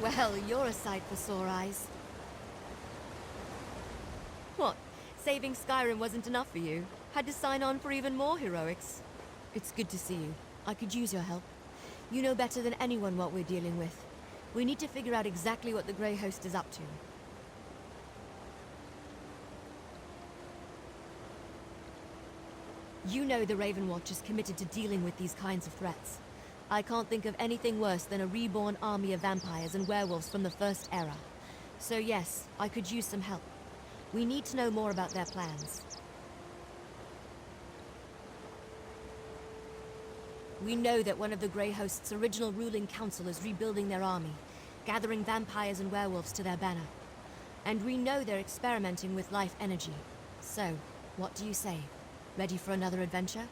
Well, you're a sight for sore eyes. What? Saving Skyrim wasn't enough for you? Had to sign on for even more heroics? It's good to see you. I could use your help. You know better than anyone what we're dealing with. We need to figure out exactly what the Grey Host is up to. You know the Ravenwatch is committed to dealing with these kinds of threats. I can't think of anything worse than a reborn army of vampires and werewolves from the First Era. So yes, I could use some help. We need to know more about their plans. We know that one of the Grey Host's original ruling council is rebuilding their army, gathering vampires and werewolves to their banner. And we know they're experimenting with life energy. So, what do you say? Ready for another adventure?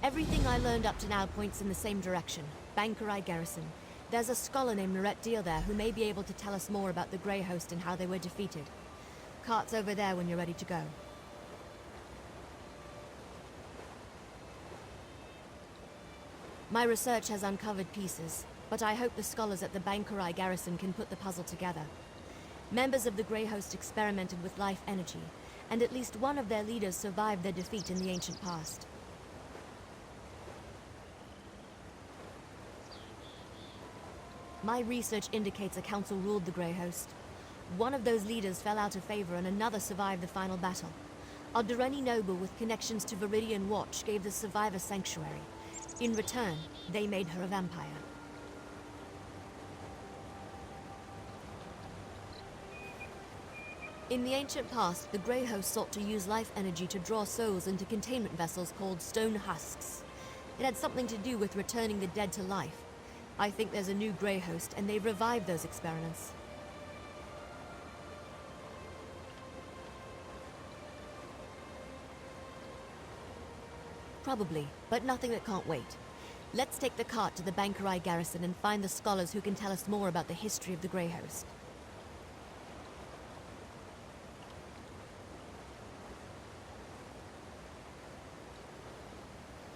Everything I learned up to now points in the same direction. Bangkorai Garrison. There's a scholar named Deal there who may be able to tell us more about the Grey Host and how they were defeated. Cart's over there when you're ready to go. My research has uncovered pieces, but I hope the scholars at the Bangkorai Garrison can put the puzzle together. Members of the Grey Host experimented with life energy, and at least one of their leaders survived their defeat in the ancient past. My research indicates a council ruled the Grey Host. One of those leaders fell out of favor and another survived the final battle. A Durrani noble with connections to Verandis gave the survivor sanctuary. In return, they made her a vampire. In the ancient past, the Grey Host sought to use life energy to draw souls into containment vessels called stone husks. It had something to do with returning the dead to life. I think there's a new Grey Host, and they've revived those experiments. Probably, but nothing that can't wait. Let's take the cart to the Bangkorai Garrison and find the scholars who can tell us more about the history of the Grey Host.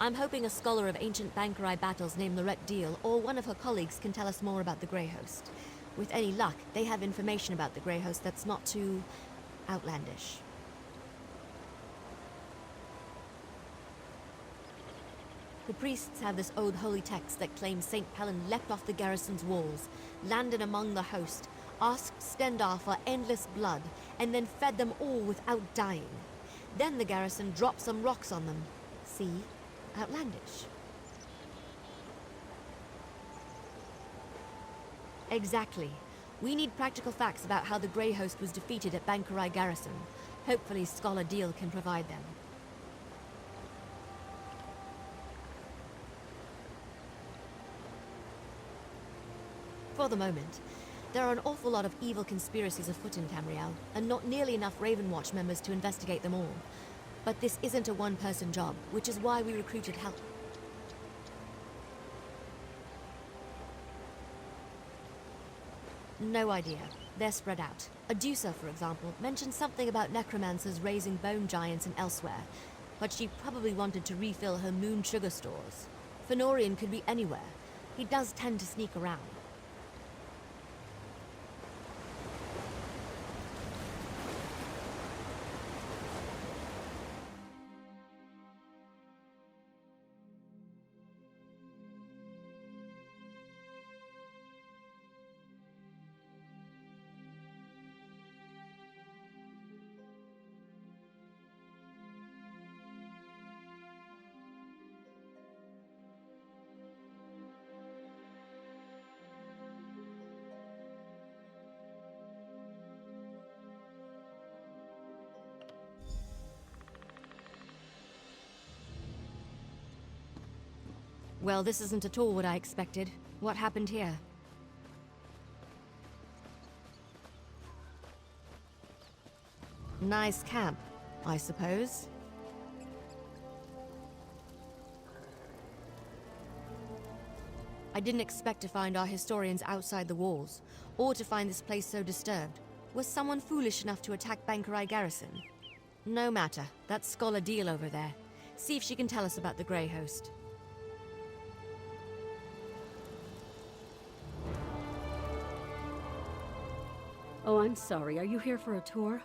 I'm hoping a scholar of ancient Bangkorai battles named Deal or one of her colleagues can tell us more about the Grey Host. With any luck, they have information about the Grey Host that's not too outlandish. The priests have this old holy text that claims St. Pelin leapt off the garrison's walls, landed among the host, asked Stendarr for endless blood, and then fed them all without dying. Then the garrison dropped some rocks on them. See? Outlandish. Exactly. We need practical facts about how the Grey Host was defeated at Bangkorai Garrison. Hopefully Scholar Deal can provide them. For the moment, there are an awful lot of evil conspiracies afoot in Tamriel, and not nearly enough Ravenwatch members to investigate them all. But this isn't a one-person job, which is why we recruited help. No idea. They're spread out. Adusa, for example, mentioned something about necromancers raising bone giants and elsewhere, but she probably wanted to refill her moon sugar stores. Fenorian could be anywhere. He does tend to sneak around. Well, this isn't at all what I expected. What happened here? Nice camp, I suppose. I didn't expect to find our historians outside the walls, or to find this place so disturbed. Was someone foolish enough to attack Bangkorai Garrison? No matter. That's Scholar Deal over there. See if she can tell us about the Grey Host. Oh, I'm sorry. Are you here for a tour?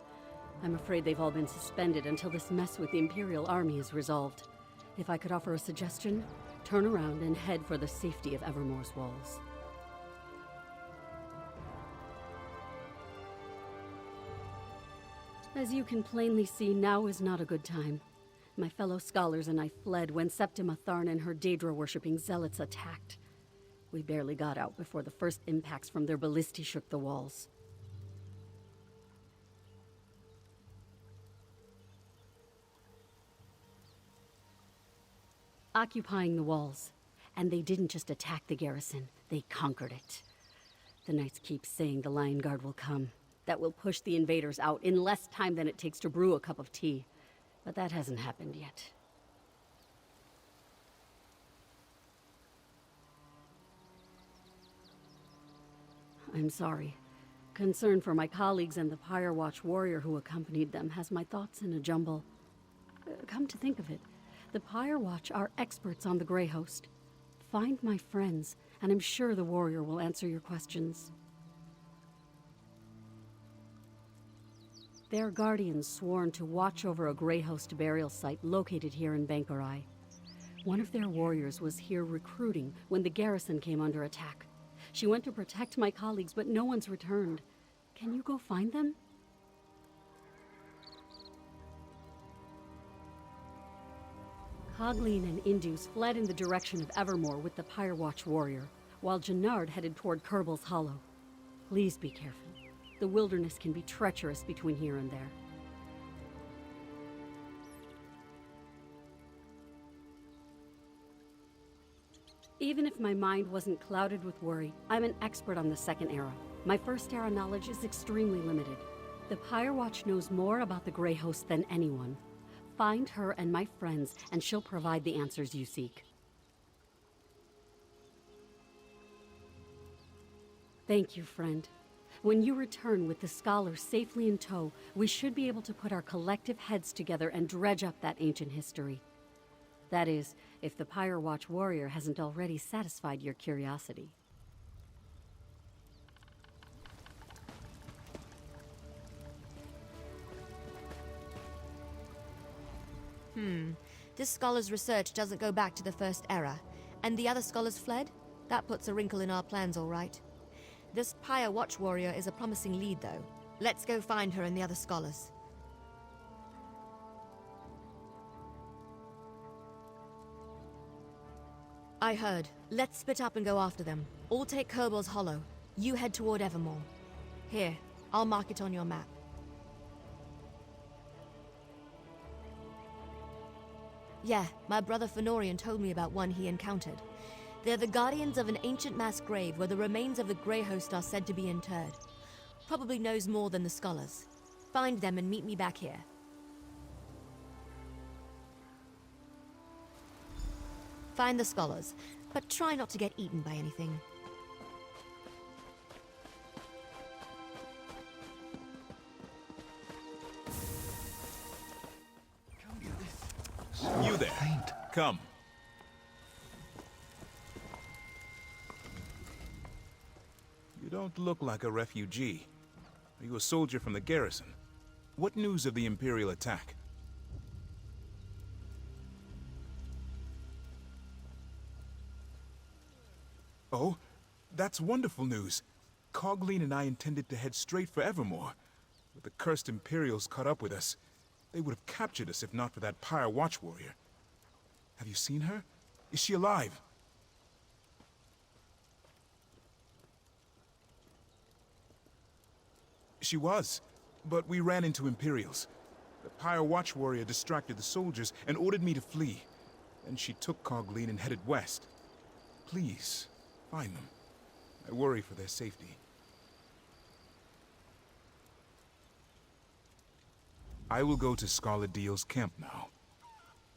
I'm afraid they've all been suspended until this mess with the Imperial Army is resolved. If I could offer a suggestion, turn around and head for the safety of Evermore's walls. As you can plainly see, now is not a good time. My fellow scholars and I fled when Septima Tharn and her Daedra-worshipping zealots attacked. We barely got out before the first impacts from their ballistae shook the walls. Occupying the walls. And they didn't just attack the garrison, they conquered it. The knights keep saying the Lion Guard will come. That will push the invaders out in less time than it takes to brew a cup of tea. But that hasn't happened yet. I'm sorry. Concern for my colleagues and the Pyre Watch warrior who accompanied them has my thoughts in a jumble. Come to think of it, the Pyre Watch are experts on the Grey Host. Find my friends, and I'm sure the warrior will answer your questions. They're guardians sworn to watch over a Grey Host burial site located here in Bangkorai. One of their warriors was here recruiting when the garrison came under attack. She went to protect my colleagues, but no one's returned. Can you go find them? Cogleen and Indus fled in the direction of Evermore with the Pyre Watch warrior, while Jannard headed toward Kerbel's Hollow. Please be careful. The wilderness can be treacherous between here and there. Even if my mind wasn't clouded with worry, I'm an expert on the Second Era. My First Era knowledge is extremely limited. The Pyre Watch knows more about the Grey Host than anyone. Find her and my friends, and she'll provide the answers you seek. Thank you, friend. When you return with the scholars safely in tow, we should be able to put our collective heads together and dredge up that ancient history. That is, if the Pyre Watch warrior hasn't already satisfied your curiosity. This scholar's research doesn't go back to the First Era, and the other scholars fled? That puts a wrinkle in our plans, all right. This Pyre Watch warrior is a promising lead, though. Let's go find her and the other scholars. I heard. Let's split up and go after them. All take Kerbel's Hollow. You head toward Evermore. Here, I'll mark it on your map. Yeah, my brother Fenorian told me about one he encountered. They're the guardians of an ancient mass grave where the remains of the Grey Host are said to be interred. Probably knows more than the scholars. Find them and meet me back here. Find the scholars, but try not to get eaten by anything. You there. Come. You don't look like a refugee. Are you a soldier from the garrison? What news of the Imperial attack? Oh, that's wonderful news. Cogleen and I intended to head straight for Evermore, but the cursed Imperials caught up with us. They would have captured us if not for that Pyre Watch warrior. Have you seen her? Is she alive? She was, but we ran into Imperials. The Pyre Watch warrior distracted the soldiers and ordered me to flee. Then she took Cogleen and headed west. Please, find them. I worry for their safety. I will go to Scarlet Deal's camp now.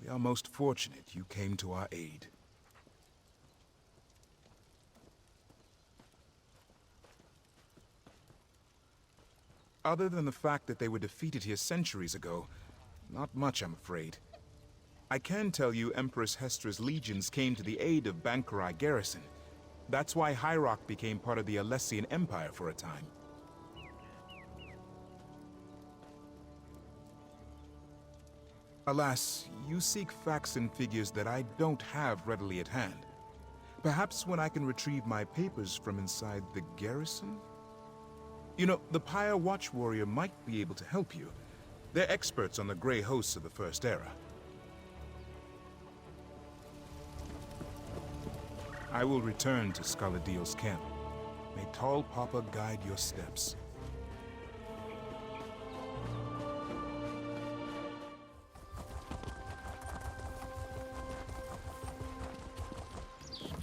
We are most fortunate you came to our aid. Other than the fact that they were defeated here centuries ago, not much, I'm afraid. I can tell you Empress Hestra's legions came to the aid of Bangkorai Garrison. That's why High Rock became part of the Alessian Empire for a time. Alas, you seek facts and figures that I don't have readily at hand. Perhaps when I can retrieve my papers from inside the garrison? You know, the Pyre Watch Warrior might be able to help you. They're experts on the Grey hosts of the First Era. I will return to Skaladiel's camp. May Tall Papa guide your steps.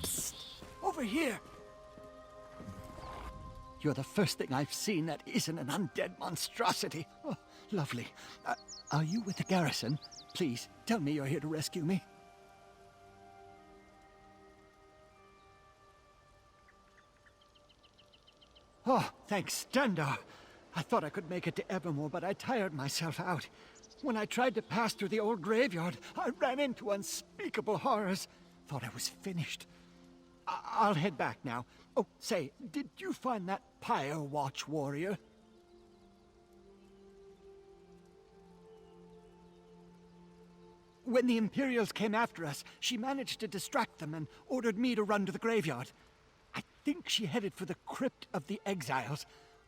Psst! Over here! You're the first thing I've seen that isn't an undead monstrosity. Oh, lovely. Are you with the garrison? Please, tell me you're here to rescue me. Oh, thanks, Stendar. I thought I could make it to Evermore, but I tired myself out. When I tried to pass through the old graveyard, I ran into unspeakable horrors. Thought I was finished. I'll head back now. Oh, say, did you find that Pyre Watch warrior? When the Imperials came after us, she managed to distract them and ordered me to run to the graveyard. I think she headed for the Crypt of the Exiles.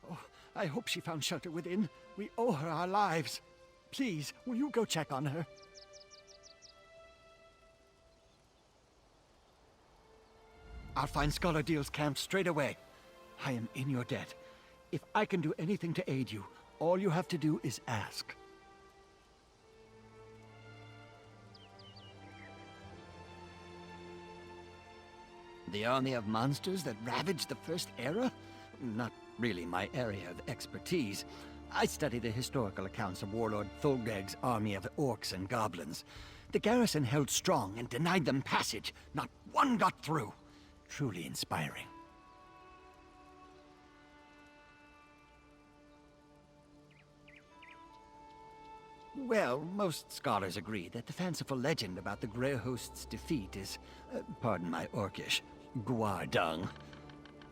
Oh, I hope she found shelter within. We owe her our lives. Please, will you go check on her? I'll find Skaladiel's camp straight away. I am in your debt. If I can do anything to aid you, all you have to do is ask. The army of monsters that ravaged the First Era? Not really my area of expertise. I study the historical accounts of Warlord Thulgeg's army of orcs and goblins. The garrison held strong and denied them passage. Not one got through. Truly inspiring. Well, most scholars agree that the fanciful legend about the Grey Host's defeat is, pardon my orcish, guardung.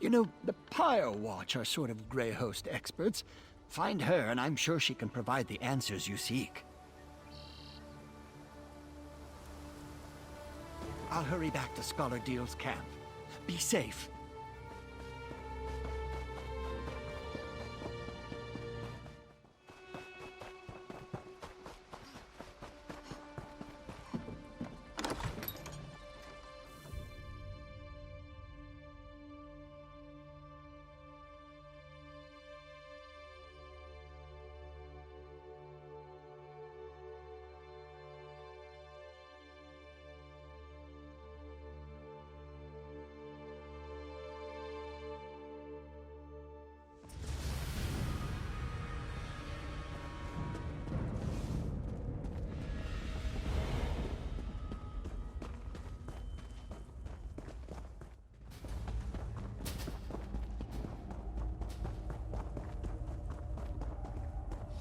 You know, the Pyre Watch are sort of Grey Host experts. Find her and I'm sure she can provide the answers you seek. I'll hurry back to Skaladiel's camp. Be safe.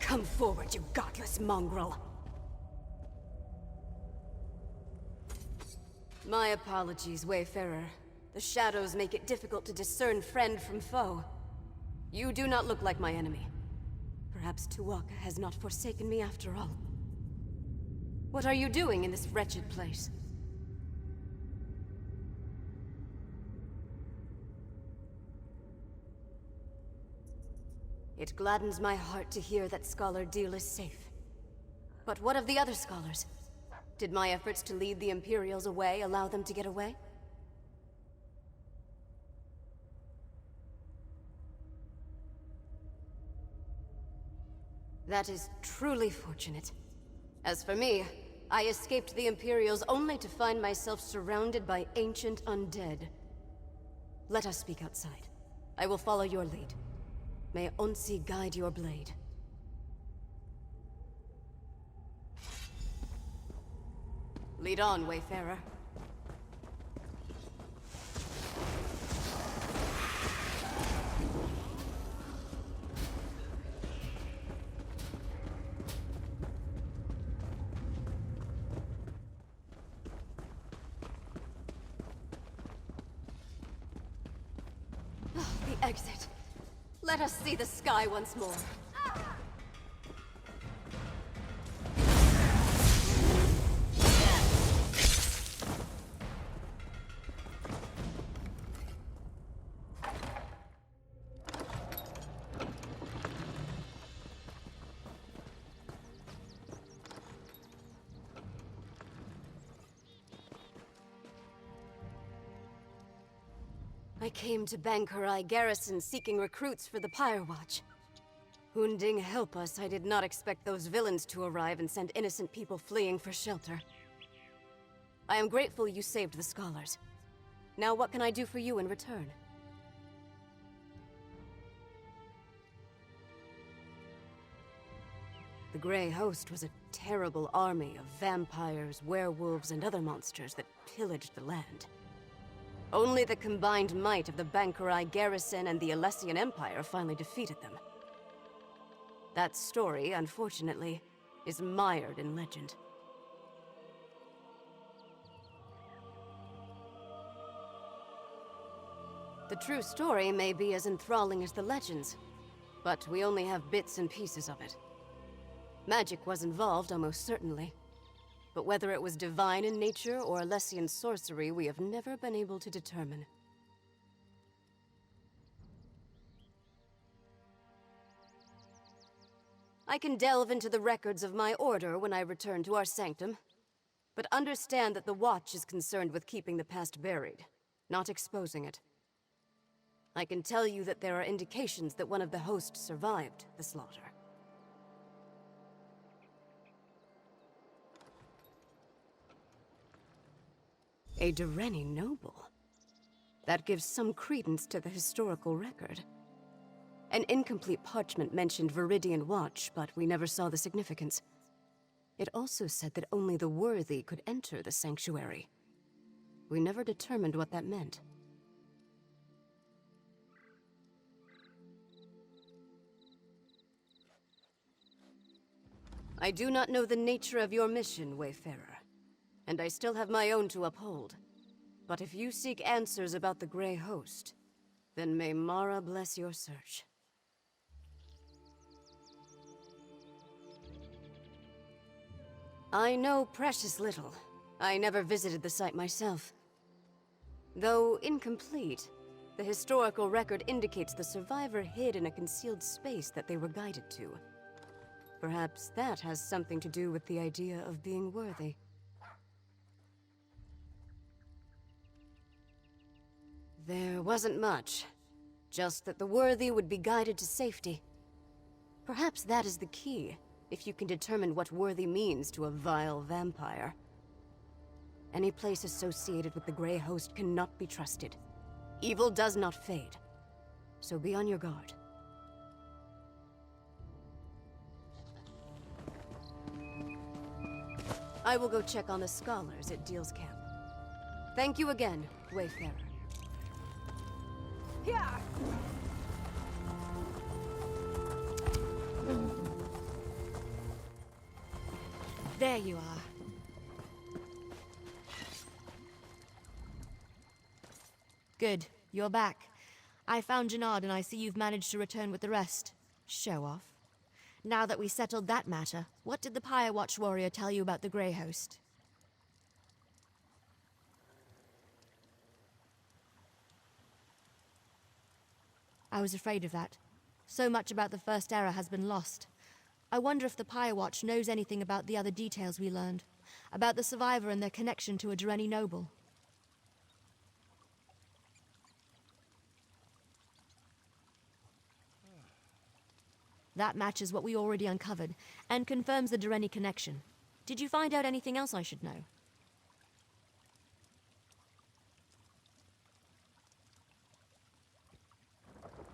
Come forward, you godless mongrel! My apologies, Wayfarer. The shadows make it difficult to discern friend from foe. You do not look like my enemy. Perhaps Tuwaka has not forsaken me after all. What are you doing in this wretched place? It gladdens my heart to hear that Skaladiel is safe. But what of the other scholars? Did my efforts to lead the Imperials away allow them to get away? That is truly fortunate. As for me, I escaped the Imperials only to find myself surrounded by ancient undead. Let us speak outside. I will follow your lead. May Onsi guide your blade. Lead on, Wayfarer. The exit. Let us see the sky once more. I came to Bangkorai Garrison seeking recruits for the Pyre Watch. Hunding help us, I did not expect those villains to arrive and send innocent people fleeing for shelter. I am grateful you saved the scholars. Now what can I do for you in return? The Grey Host was a terrible army of vampires, werewolves, and other monsters that pillaged the land. Only the combined might of the Bangkorai Garrison and the Alessian Empire finally defeated them. That story, unfortunately, is mired in legend. The true story may be as enthralling as the legends, but we only have bits and pieces of it. Magic was involved, almost certainly. But whether it was divine in nature or Alessian sorcery, we have never been able to determine. I can delve into the records of my order when I return to our sanctum, but understand that the Watch is concerned with keeping the past buried, not exposing it. I can tell you that there are indications that one of the hosts survived the slaughter. A Dureni noble. That gives some credence to the historical record. An incomplete parchment mentioned Viridian Watch, but we never saw the significance. It also said that only the worthy could enter the sanctuary. We never determined what that meant. I do not know the nature of your mission, Wayfarer, and I still have my own to uphold. But if you seek answers about the Grey Host, then may Mara bless your search. I know precious little. I never visited the site myself. Though incomplete, the historical record indicates the survivor hid in a concealed space that they were guided to. Perhaps that has something to do with the idea of being worthy. There wasn't much. Just that the worthy would be guided to safety. Perhaps that is the key, if you can determine what worthy means to a vile vampire. Any place associated with the Grey Host cannot be trusted. Evil does not fade, so be on your guard. I will go check on the scholars at Deal's camp. Thank you again, Wayfarer. Yeah. There you are. Good, you're back. I found Jannard and I see you've managed to return with the rest. Show off. Now that we settled that matter, what did the Pyre Watch warrior tell you about the Grey Host? I was afraid of that. So much about the First Era has been lost. I wonder if the Pyre Watch knows anything about the other details we learned. About the survivor and their connection to a Dureni noble. That matches what we already uncovered, and confirms the Dureni connection. Did you find out anything else I should know?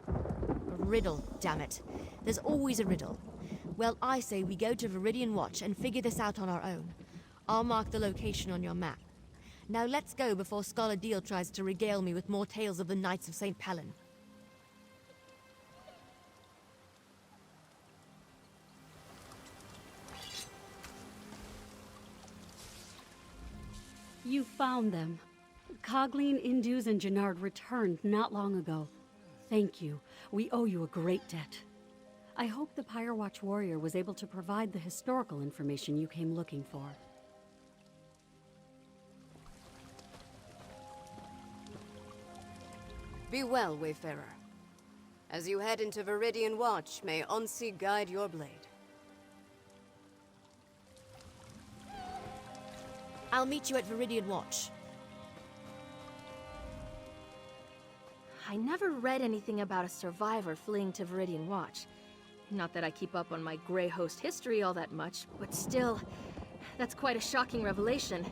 A riddle, damn it. There's always a riddle. Well, I say we go to Viridian Watch and figure this out on our own. I'll mark the location on your map. Now let's go before Scholar Deal tries to regale me with more tales of the Knights of St. Pallon. You found them. Cogleen, Indus, and Jannard returned not long ago. Thank you. We owe you a great debt. I hope the Pyre Watch warrior was able to provide the historical information you came looking for. Be well, Wayfarer. As you head into Viridian Watch, may Onsi guide your blade. I'll meet you at Viridian Watch. I never read anything about a survivor fleeing to Viridian Watch. Not that I keep up on my Grey Host history all that much, but still, that's quite a shocking revelation.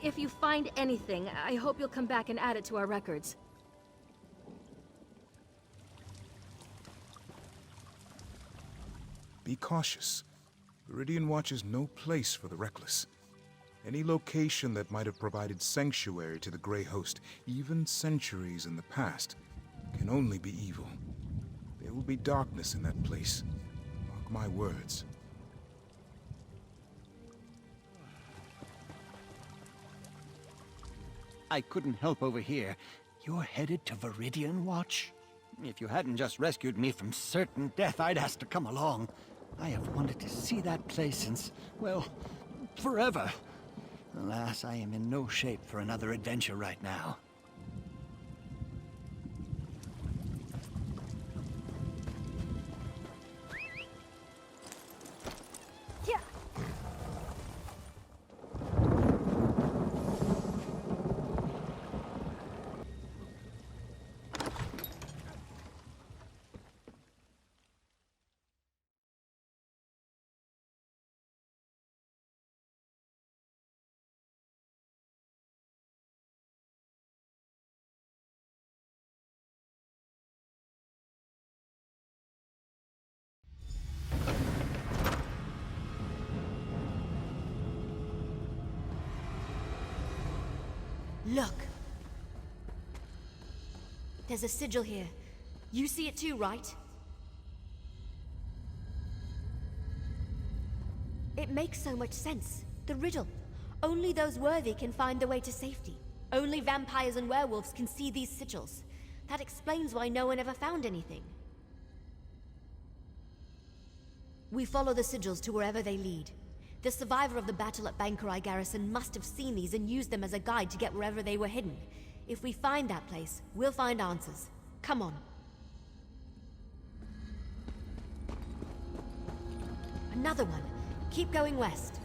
If you find anything, I hope you'll come back and add it to our records. Be cautious. Viridian Watch is no place for the reckless. Any location that might have provided sanctuary to the Grey Host, even centuries in the past, can only be evil. There will be darkness in that place. Mark my words. I couldn't help overhear. You're headed to Viridian Watch? If you hadn't just rescued me from certain death, I'd ask to come along. I have wanted to see that place since, well, forever. Alas, I am in no shape for another adventure right now. Yeah. Look! There's a sigil here. You see it too, right? It makes so much sense. The riddle. Only those worthy can find the way to safety. Only vampires and werewolves can see these sigils. That explains why no one ever found anything. We follow the sigils to wherever they lead. The survivor of the battle at Bangkorai Garrison must have seen these and used them as a guide to get wherever they were hidden. If we find that place, we'll find answers. Come on. Another one. Keep going west.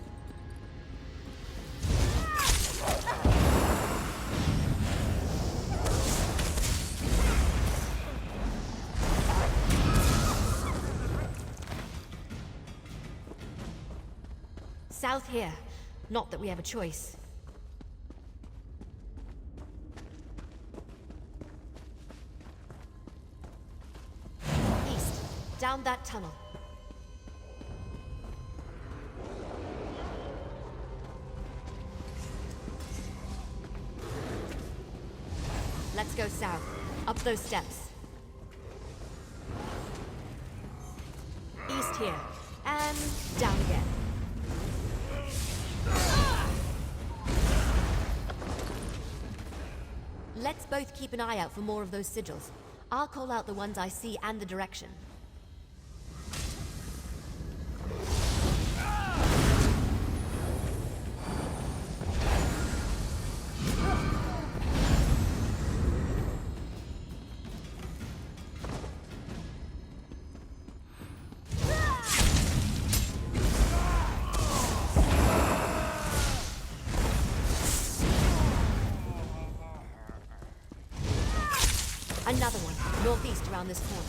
South here. Not that we have a choice. East. Down that tunnel. Let's go south. Up those steps. East here. And down again. Let's both keep an eye out for more of those sigils. I'll call out the ones I see and the direction. Another one, northeast around this corner.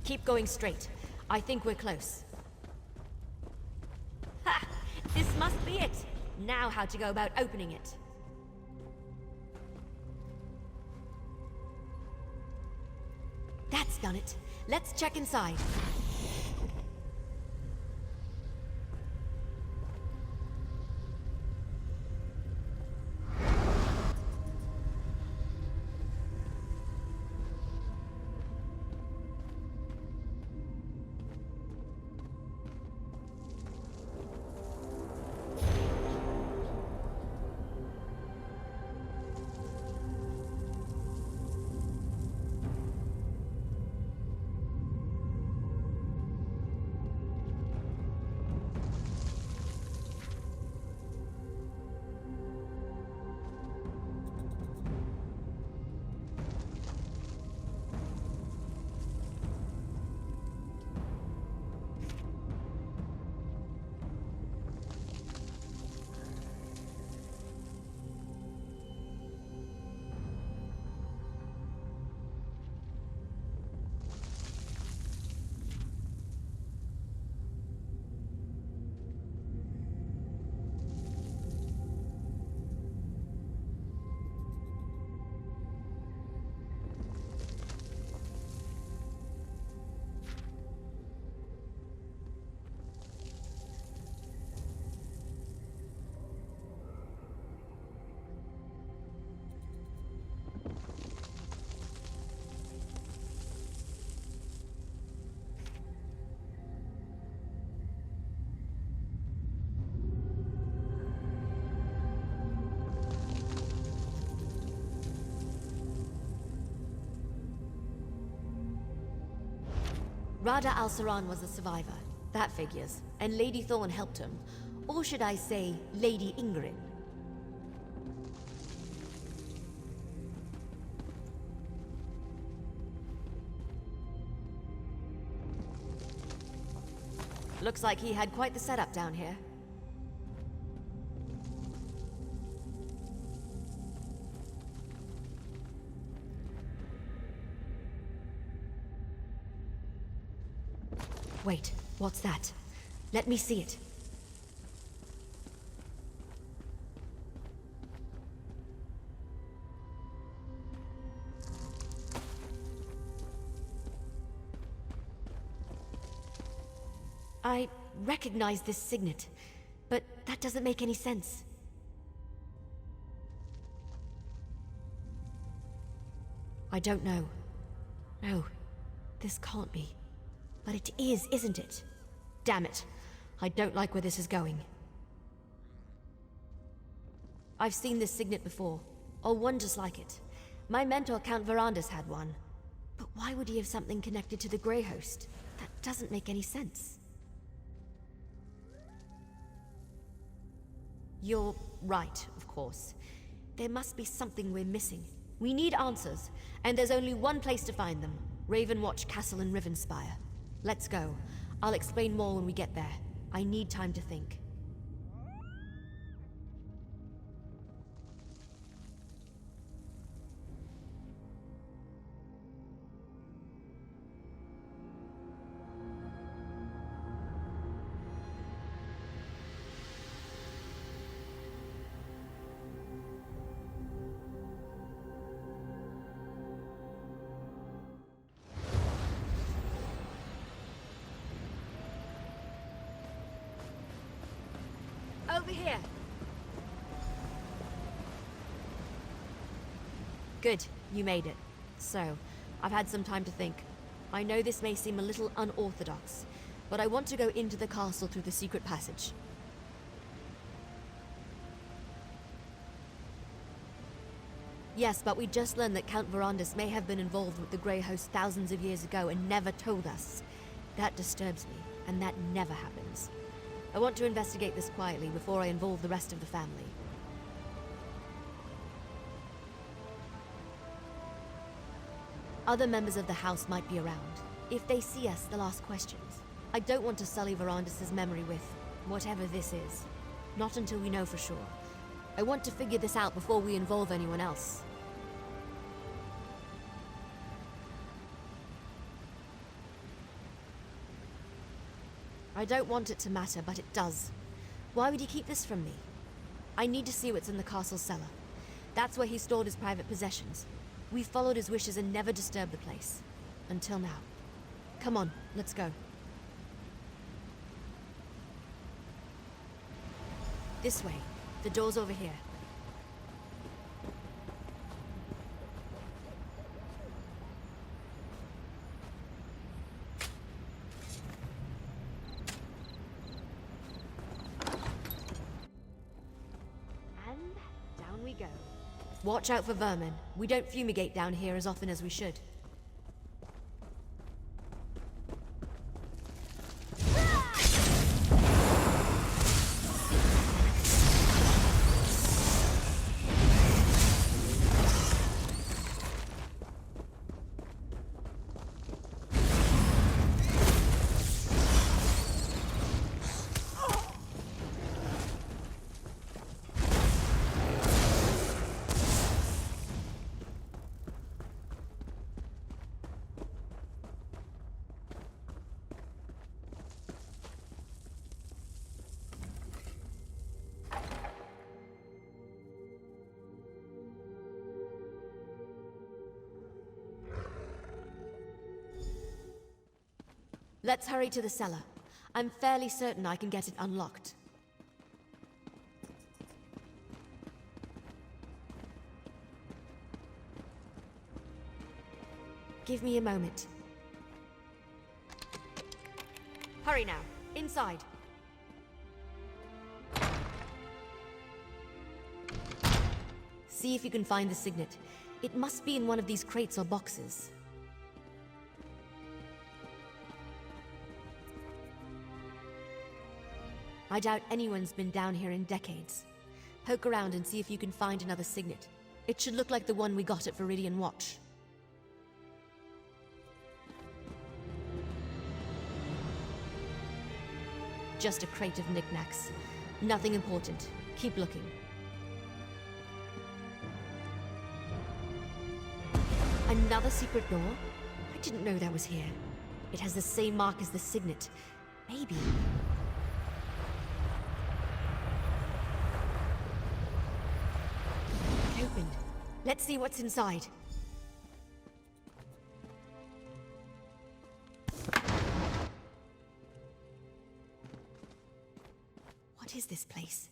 Keep going straight. I think we're close. Ha! This must be it! Now how to go about opening it. That's done it. Let's check inside. Rada al-Saran was a survivor. That figures. And Lady Thorn helped him. Or should I say, Lady Ingrid? Looks like he had quite the setup down here. Wait, what's that? Let me see it. I recognize this signet, but that doesn't make any sense. I don't know. No, this can't be. But it is, isn't it? Damn it. I don't like where this is going. I've seen this signet before, or one just like it. My mentor, Count Verandis, had one. But why would he have something connected to the Grey Host? That doesn't make any sense. You're right, of course. There must be something we're missing. We need answers, and there's only one place to find them. Ravenwatch Castle in Rivenspire. Let's go. I'll explain more when we get there. I need time to think. Over here. Good, you made it. So, I've had some time to think. I know this may seem a little unorthodox, but I want to go into the castle through the secret passage. Yes, but we just learned that Count Verandis may have been involved with the Grey Host thousands of years ago and never told us. That disturbs me, and that never happens. I want to investigate this quietly before I involve the rest of the family. Other members of the house might be around. If they see us, they'll ask questions. I don't want to sully Verandis' memory with whatever this is. Not until we know for sure. I want to figure this out before we involve anyone else. I don't want it to matter, but it does. Why would he keep this from me? I need to see what's in the castle cellar. That's where he stored his private possessions. We followed his wishes and never disturbed the place. Until now. Come on, let's go. This way. The door's over here. Go. Watch out for vermin. We don't fumigate down here as often as we should. Let's hurry to the cellar. I'm fairly certain I can get it unlocked. Give me a moment. Hurry now. Inside. See if you can find the signet. It must be in one of these crates or boxes. I doubt anyone's been down here in decades. Poke around and see if you can find another signet. It should look like the one we got at Viridian Watch. Just a crate of knickknacks. Nothing important. Keep looking. Another secret door? I didn't know that was here. It has the same mark as the signet. Maybe... It opened. Let's see what's inside. What is this place?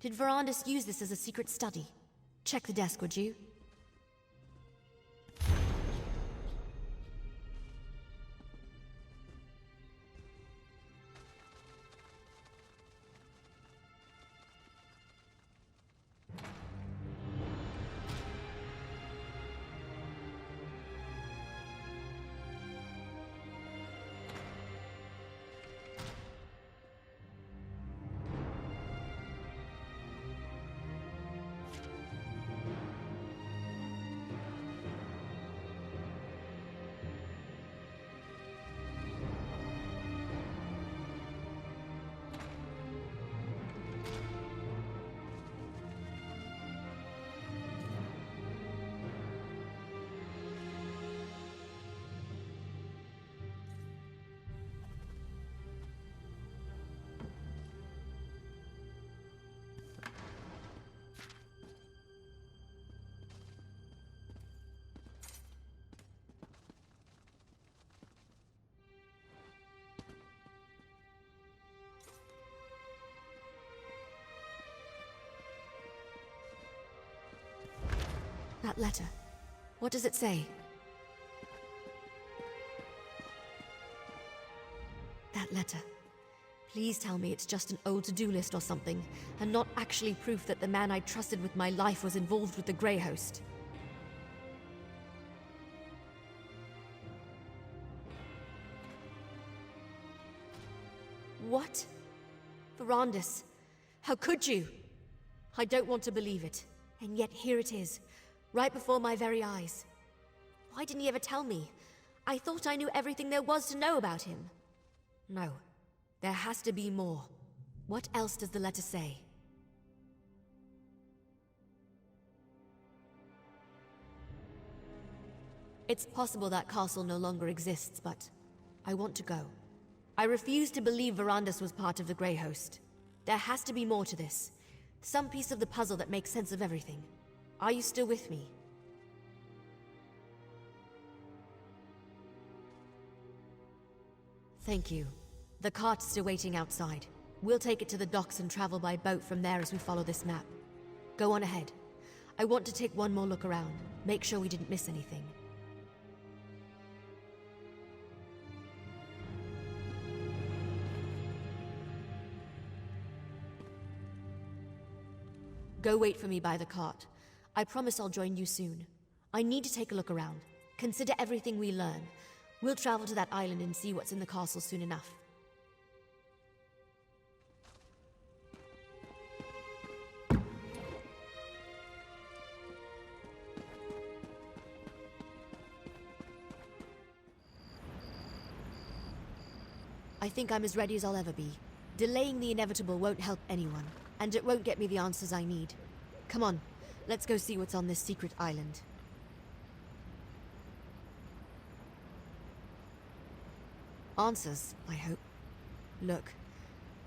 Did Verandis use this as a secret study? Check the desk, would you? That letter. What does it say? That letter. Please tell me it's just an old to-do list or something, and not actually proof that the man I trusted with my life was involved with the Grey Host. What? Verandis, how could you? I don't want to believe it, and yet here it is. Right before my very eyes. Why didn't he ever tell me? I thought I knew everything there was to know about him. No, there has to be more. What else does the letter say? It's possible that castle no longer exists, but I want to go. I refuse to believe Verandis was part of the Grey Host. There has to be more to this. Some piece of the puzzle that makes sense of everything. Are you still with me? Thank you. The cart's still waiting outside. We'll take it to the docks and travel by boat from there as we follow this map. Go on ahead. I want to take one more look around. Make sure we didn't miss anything. Go wait for me by the cart. I promise I'll join you soon. I need to take a look around. Consider everything we learn. We'll travel to that island and see what's in the castle soon enough. I think I'm as ready as I'll ever be. Delaying the inevitable won't help anyone, and it won't get me the answers I need. Come on. Let's go see what's on this secret island. Answers, I hope. Look,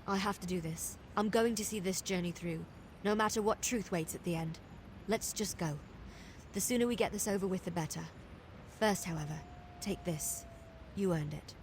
I have to do this. I'm going to see this journey through, no matter what truth waits at the end. Let's just go. The sooner we get this over with, the better. First, however, take this. You earned it.